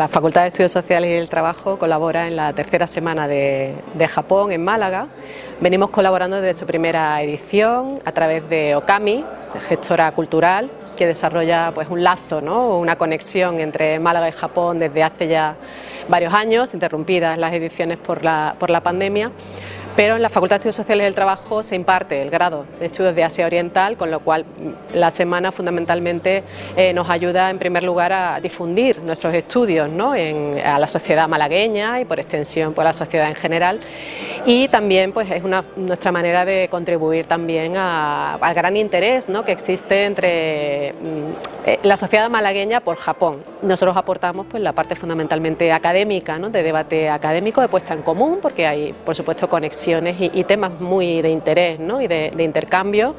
La Facultad de Estudios Sociales y del Trabajo colabora en la tercera semana de Japón en Málaga. Venimos colaborando desde su primera edición a través de Okami, gestora cultural, que desarrolla pues un lazo, ¿no? Una conexión entre Málaga y Japón desde hace ya varios años, interrumpidas las ediciones por la pandemia. Pero en la Facultad de Estudios Sociales y del Trabajo se imparte el grado de Estudios de Asia Oriental, con lo cual la semana fundamentalmente nos ayuda en primer lugar a difundir nuestros estudios, ¿no? a la sociedad malagueña y por extensión pues, a la sociedad en general, y también pues, es nuestra manera de contribuir también al gran interés, ¿no? que existe entre la sociedad malagueña por Japón. Nosotros aportamos pues, la parte fundamentalmente académica, ¿no? de debate académico, de puesta en común, porque hay por supuesto conexiones y temas muy de interés, ¿no? y de intercambio.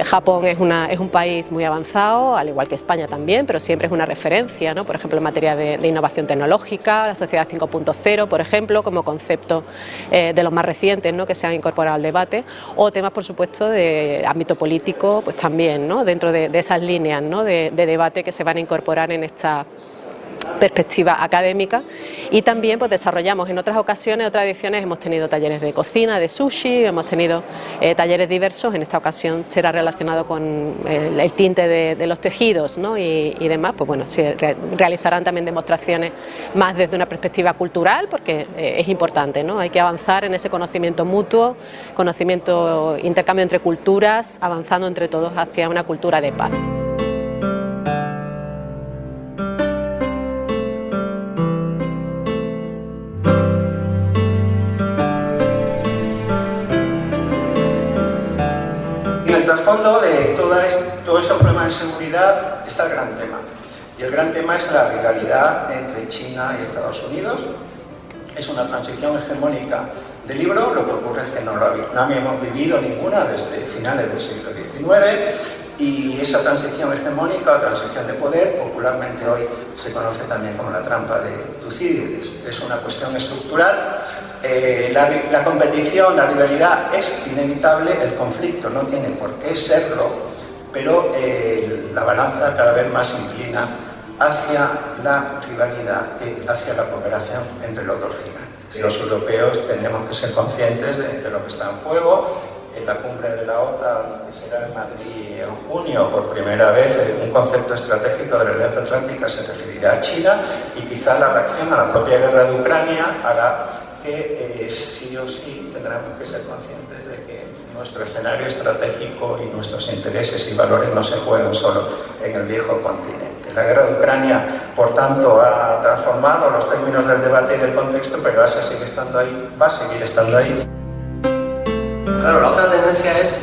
Japón es un país muy avanzado, al igual que España también, pero siempre es una referencia, ¿no? Por ejemplo en materia de innovación tecnológica, la sociedad 5.0, por ejemplo, como concepto de los más recientes, ¿no? que se han incorporado al debate, o temas por supuesto de ámbito político, pues también, ¿no? dentro de esas líneas, ¿no? de debate que se van a incorporar en esta perspectiva académica. Y también pues desarrollamos en otras ocasiones, otras ediciones, hemos tenido talleres de cocina, de sushi, hemos tenido talleres diversos. En esta ocasión será relacionado con el tinte de los tejidos, ¿no? y demás. Pues bueno, se realizarán también demostraciones más desde una perspectiva cultural, porque es importante, ¿no? Hay que avanzar en ese conocimiento mutuo, conocimiento, intercambio entre culturas, avanzando entre todos hacia una cultura de paz. En el trasfondo de todos estos problemas de seguridad está el gran tema. Y el gran tema es la rivalidad entre China y Estados Unidos. Es una transición hegemónica del libro, lo que ocurre es que no habíamos vivido ninguna desde finales del siglo XIX, y esa transición hegemónica o transición de poder, popularmente hoy se conoce también como la trampa de Tucídides. Es una cuestión estructural. La competición, la rivalidad es inevitable, el conflicto no tiene por qué serlo, pero la balanza cada vez más inclina hacia la rivalidad que hacia la cooperación entre los dos gigantes. Los europeos tenemos que ser conscientes de lo que está en juego. En la cumbre de la OTAN, que será en Madrid en junio, por primera vez un concepto estratégico de la Alianza Atlántica se referirá a China, y quizá la reacción a la propia guerra de Ucrania hará que sí o sí tendremos que ser conscientes de que nuestro escenario estratégico y nuestros intereses y valores no se juegan solo en el viejo continente. La guerra de Ucrania, por tanto, ha transformado los términos del debate y del contexto, pero Asia sigue estando ahí, va a seguir estando ahí. Claro, la otra tendencia es,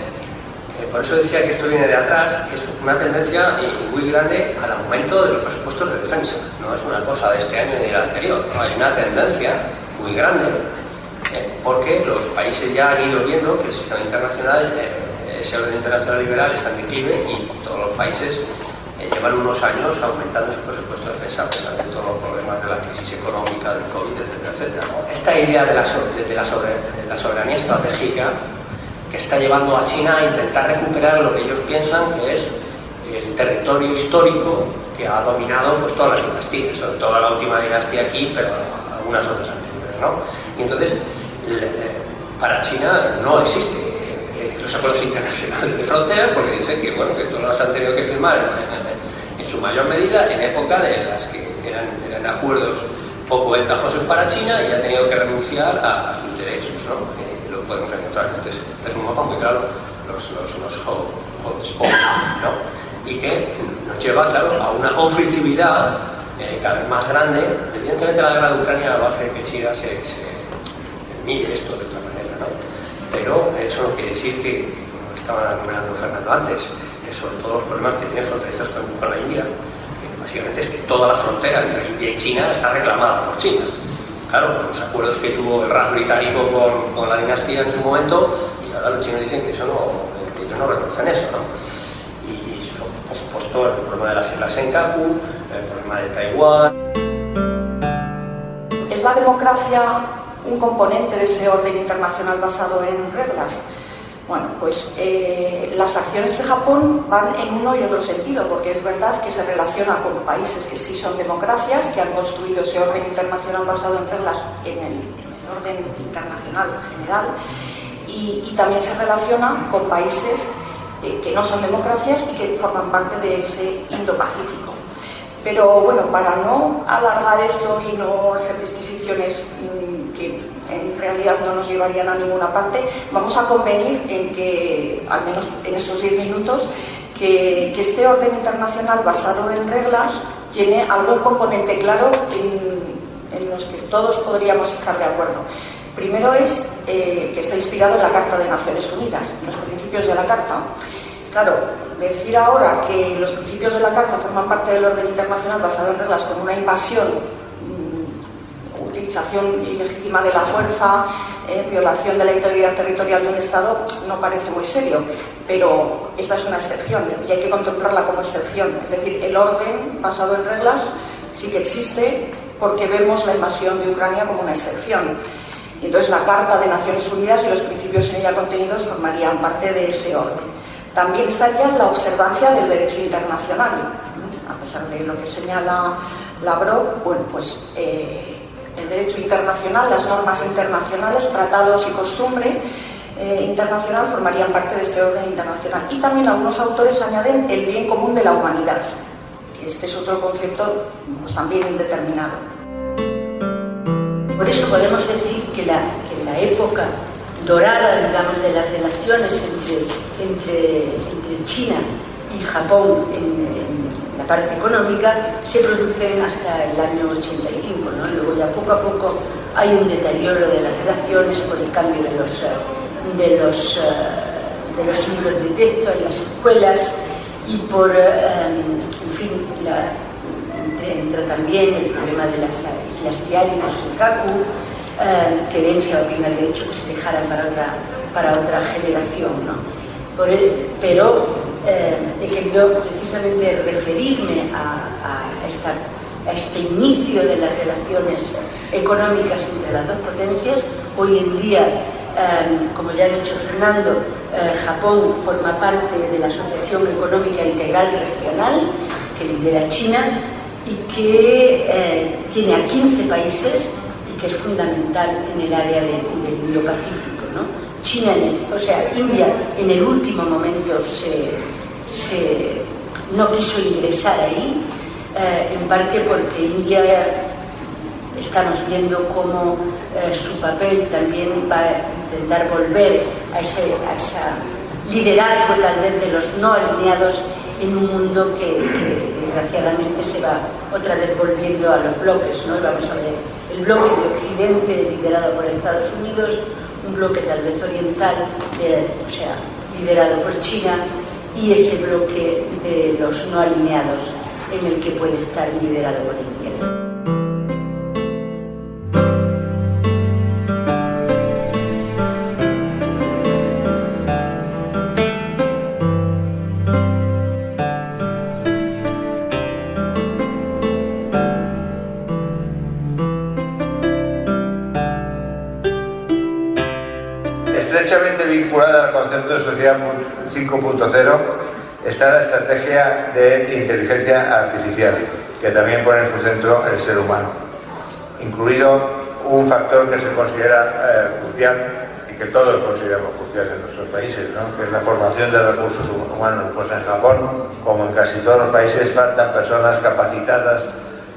por eso decía que esto viene de atrás, que es una tendencia muy grande al aumento de los presupuestos de defensa. No es una cosa de este año ni del anterior, no, hay una tendencia muy grande, porque los países ya han ido viendo que el sistema internacional, ese orden internacional liberal está en declive, y todos los países llevan unos años aumentando su presupuesto de defensa a pesar de todos los problemas de la crisis económica, del COVID, etcétera, etcétera. Esta idea de la soberanía estratégica que está llevando a China a intentar recuperar lo que ellos piensan que es el territorio histórico que ha dominado pues, todas las dinastías, sobre todo la última dinastía aquí, pero algunas otras anteriores, ¿no? Y entonces, para China no existe los acuerdos internacionales de fronteras, porque dice que, bueno, que todos los han tenido que firmar en su mayor medida en época de las que eran acuerdos poco ventajosos para China, y ha tenido que renunciar a sus derechos, ¿no? Lo podemos encontrar, este es un mapa muy claro, los hotspots, ¿no? Y que nos lleva, claro, a una conflictividad cada vez más grande. Evidentemente la guerra de Ucrania va a hacer que China se mire esto de otra manera, ¿no? Pero eso no quiere decir que, como estaba comentando Fernando antes, sobre todos los problemas que tiene fronterizas con la India, que básicamente es que toda la frontera entre India y China está reclamada por China. Claro, los acuerdos que tuvo el Raj británico con la dinastía en su momento, y ahora los chinos dicen que eso que ellos no reconocen eso, ¿no? Y por supuesto el problema de las islas Senkaku, el problema de Taiwán. ¿Es la democracia un componente de ese orden internacional basado en reglas? Bueno, pues las acciones de Japón van en uno y otro sentido, porque es verdad que se relaciona con países que sí son democracias, que han construido ese orden internacional basado en reglas en el orden internacional general, y también se relaciona con países que no son democracias y que forman parte de ese Indo-Pacífico. Pero bueno, para no alargar esto y no hacer disquisiciones que en realidad no nos llevarían a ninguna parte, vamos a convenir en que, al menos en estos 10 minutos, que este orden internacional basado en reglas tiene algún componente claro en los que todos podríamos estar de acuerdo. Primero es que está inspirado en la Carta de Naciones Unidas, en los principios de la Carta. Claro, decir ahora que los principios de la Carta forman parte del orden internacional basado en reglas con una invasión, utilización ilegítima de la fuerza, violación de la integridad territorial de un Estado, no parece muy serio, pero esta es una excepción y hay que contemplarla como excepción. Es decir, el orden basado en reglas sí que existe porque vemos la invasión de Ucrania como una excepción. Y entonces la Carta de Naciones Unidas y los principios en ella contenidos formarían parte de ese orden. También estaría la observancia del derecho internacional, a pesar de lo que señala Lavrov. Bueno, pues el derecho internacional, las normas internacionales, tratados y costumbre internacional formarían parte de este orden internacional. Y también algunos autores añaden el bien común de la humanidad, que este es otro concepto pues, también indeterminado. Por eso podemos decir que la época dorada, digamos, de las relaciones entre China y Japón en la parte económica se producen hasta el año 85, ¿no? Luego ya poco a poco hay un deterioro de las relaciones por el cambio de los libros de texto en las escuelas y por, en fin, entra también el problema de las islas diarias, el Kaku, que Herencia opina de hecho que se dejaran para otra generación, ¿no? Pero he querido precisamente referirme a este inicio de las relaciones económicas entre las dos potencias. Hoy en día, como ya ha dicho Fernando, Japón forma parte de la Asociación Económica Integral Regional que lidera China y que tiene a 15 países y que es fundamental en el área del Indo-Pacífico, ¿no? India en el último momento no quiso ingresar ahí, en parte porque India estamos viendo cómo su papel también va a intentar volver a ese liderazgo tal vez de los no alineados en un mundo que desgraciadamente se va otra vez volviendo a los bloques, ¿no? Vamos a ver el bloque de Occidente liderado por Estados Unidos, un bloque tal vez oriental, liderado por China, y ese bloque de los no alineados en el que puede estar liderado por India. Estrechamente vinculada al concepto de sociedad 5.0 está la estrategia de inteligencia artificial, que también pone en su centro el ser humano, incluido un factor que se considera crucial y que todos consideramos crucial en nuestros países, ¿no? Que es la formación de recursos humanos. Pues en Japón, como en casi todos los países, faltan personas capacitadas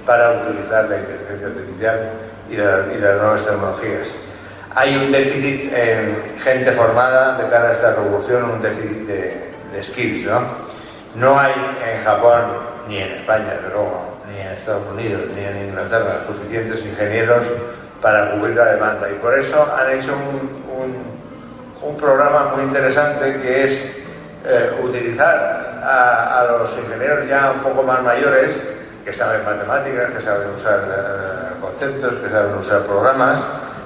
para utilizar la inteligencia artificial y las nuevas tecnologías. Hay un déficit en gente formada de cara a esta revolución, un déficit de skills, ¿no? No hay en Japón, ni en España, desde luego, ni en Estados Unidos, ni en Inglaterra, suficientes ingenieros para cubrir la demanda. Y por eso han hecho un programa muy interesante que es utilizar a los ingenieros ya un poco más mayores, que saben matemáticas, que saben usar conceptos, que saben usar programas,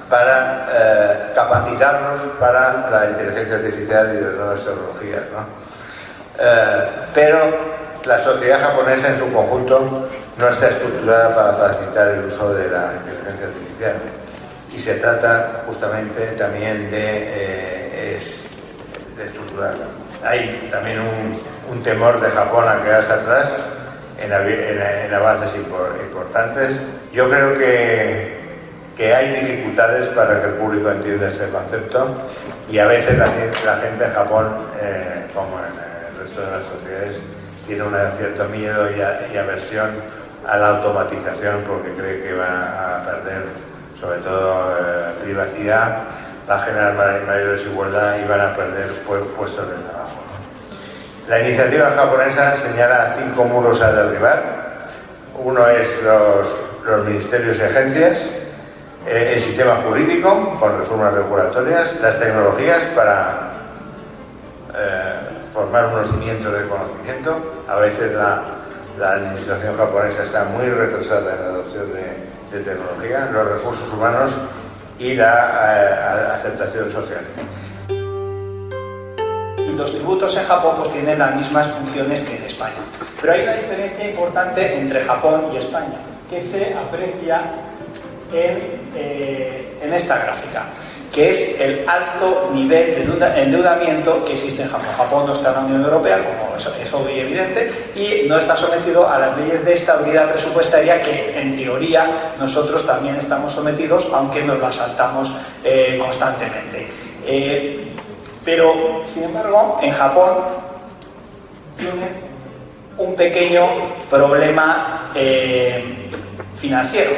para capacitarnos para la inteligencia artificial y las nuevas tecnologías, ¿no? Pero la sociedad japonesa en su conjunto no está estructurada para facilitar el uso de la inteligencia artificial, y se trata justamente también de estructural. Hay también un temor de Japón a quedarse atrás en avances importantes. Yo creo que hay dificultades para que el público entienda este concepto y a veces la gente en Japón, como en el resto de las sociedades, tiene un cierto miedo y aversión a la automatización porque cree que va a perder sobre todo privacidad, va a generar mayor desigualdad y van a perder puestos de trabajo. La iniciativa japonesa señala 5 muros a derribar. Uno es los ministerios y agencias, el sistema jurídico con reformas regulatorias, las tecnologías para formar unos cimientos de conocimiento. A veces la administración japonesa está muy retrasada en la adopción de tecnología, los recursos humanos y la aceptación social. Y los tributos en Japón pues tienen las mismas funciones que en España. Pero hay una diferencia importante entre Japón y España, que se aprecia en esta gráfica, que es el alto nivel de endeudamiento que existe en Japón. Japón no está en la Unión Europea, como es obvio y evidente, y no está sometido a las leyes de estabilidad presupuestaria que, en teoría, nosotros también estamos sometidos, aunque nos las saltamos constantemente. Pero, sin embargo, en Japón tiene un pequeño problema financiero.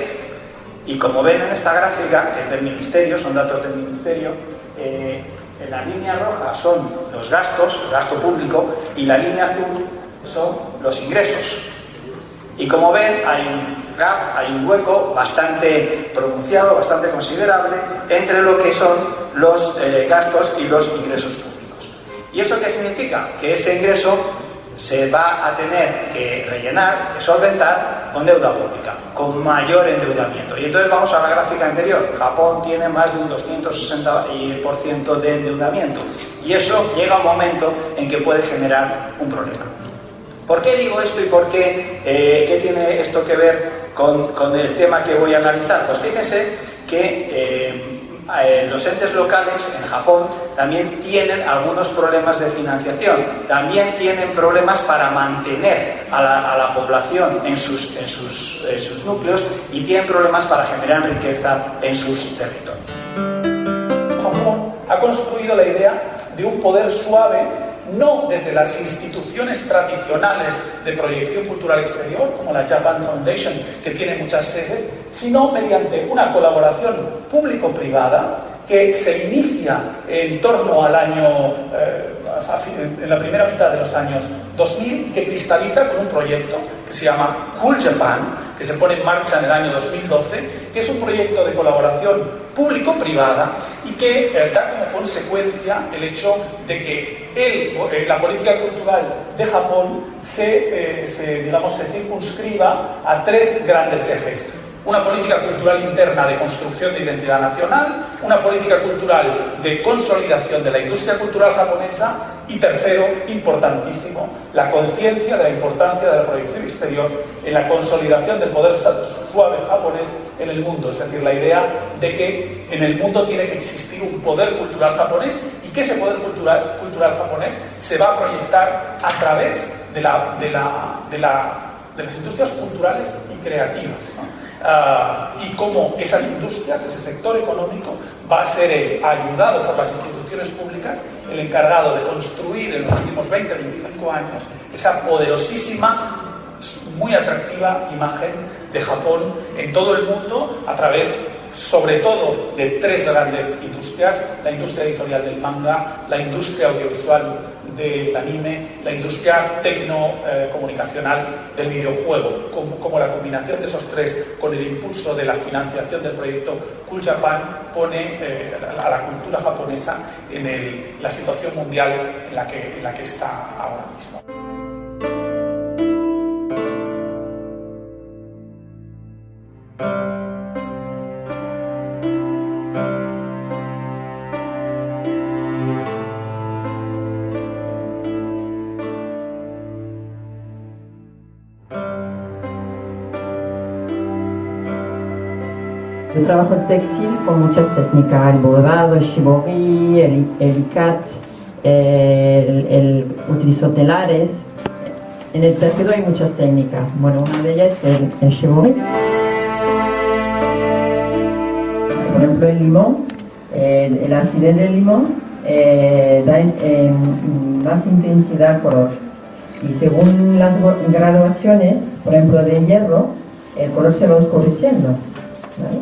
Y como ven en esta gráfica, que es del Ministerio, son datos del Ministerio, en la línea roja son los gastos, el gasto público, y la línea azul son los ingresos. Y como ven, hay un gap, hay un hueco bastante pronunciado, bastante considerable, entre lo que son los gastos y los ingresos públicos. ¿Y eso qué significa? Que ese ingreso se va a tener que rellenar, que solventar con deuda pública, con mayor endeudamiento. Y entonces vamos a la gráfica anterior. Japón tiene más de un 260% de endeudamiento. Y eso llega a un momento en que puede generar un problema. ¿Por qué digo esto y por qué tiene esto que ver con el tema que voy a analizar? Pues fíjense que los entes locales en Japón también tienen algunos problemas de financiación, también tienen problemas para mantener a la población en sus núcleos y tienen problemas para generar riqueza en sus territorios. Japón ha construido la idea de un poder suave, no desde las instituciones tradicionales de proyección cultural exterior, como la Japan Foundation, que tiene muchas sedes, sino mediante una colaboración público-privada que se inicia en torno al año, en la primera mitad de los años 2000, y que cristaliza con un proyecto que se llama Cool Japan, que se pone en marcha en el año 2012, que es un proyecto de colaboración público-privada y que da como consecuencia el hecho de que la política cultural de Japón se circunscriba a 3 grandes ejes. Una política cultural interna de construcción de identidad nacional, una política cultural de consolidación de la industria cultural japonesa y tercero, importantísimo, la conciencia de la importancia de la proyección exterior en la consolidación del poder suave japonés en el mundo. Es decir, la idea de que en el mundo tiene que existir un poder cultural japonés y que ese poder cultural japonés se va a proyectar a través de las industrias culturales y creativas, ¿no? Y cómo esas industrias, ese sector económico, va a ser ayudado por las instituciones públicas, el encargado de construir en los últimos 20-25 años esa poderosísima, muy atractiva imagen de Japón en todo el mundo, a través, sobre todo, de 3 grandes industrias: la industria editorial del manga, la industria audiovisual del anime, la industria tecnocomunicacional del videojuego. Como la combinación de esos 3 con el impulso de la financiación del proyecto Cool Japan pone a la cultura japonesa en la situación mundial en la que está ahora mismo. Yo trabajo en textil con muchas técnicas, el bordado, el shibori, el ikat, utilizó telares. En el tejido hay muchas técnicas. Bueno, una de ellas es el chevauché. Por ejemplo, el limón, el acidez del limón da más intensidad al color. Y según las graduaciones, por ejemplo, de hierro, el color se va oscureciendo, ¿vale?